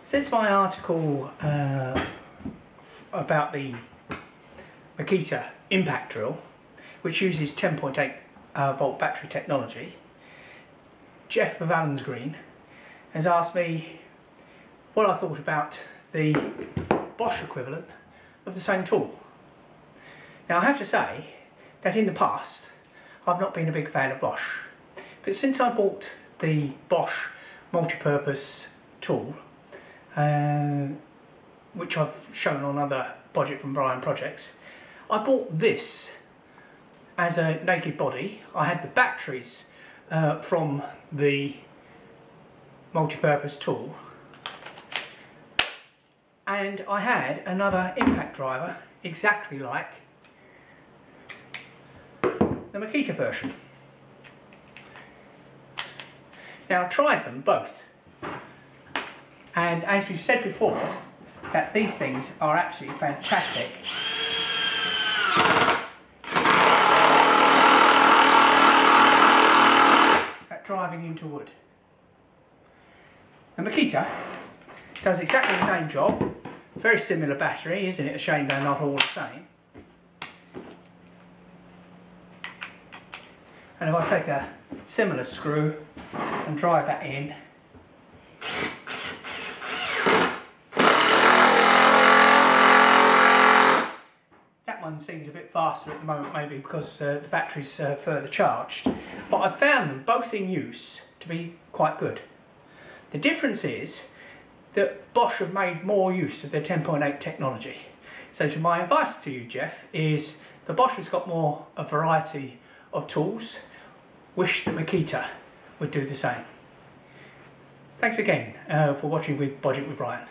Since my article about the Makita impact drill, which uses 10.8 volt battery technology, Jeff of Allen's Green has asked me what I thought about the Bosch equivalent of the same tool. Now I have to say that in the past I've not been a big fan of Bosch, but since I bought the Bosch multi-purpose tool, which I've shown on other Budget from Brian projects, I bought this as a naked body. I had the batteries from the multi-purpose tool, and I had another impact driver exactly like the Makita version. Now I tried them both, and as we've said before, that these things are absolutely fantastic at driving into wood. The Makita does exactly the same job, very similar battery, isn't it? A shame they're not all the same. And if I take a similar screw and drive that in, that one seems a bit faster at the moment, maybe because the battery's further charged, but I've found them both in use to be quite good. The difference is that Bosch have made more use of their 10.8 technology. So to my advice to you, Jeff, is the Bosch has got more a variety of tools. Wish that Makita would do the same. Thanks again for watching with Budget with Brian.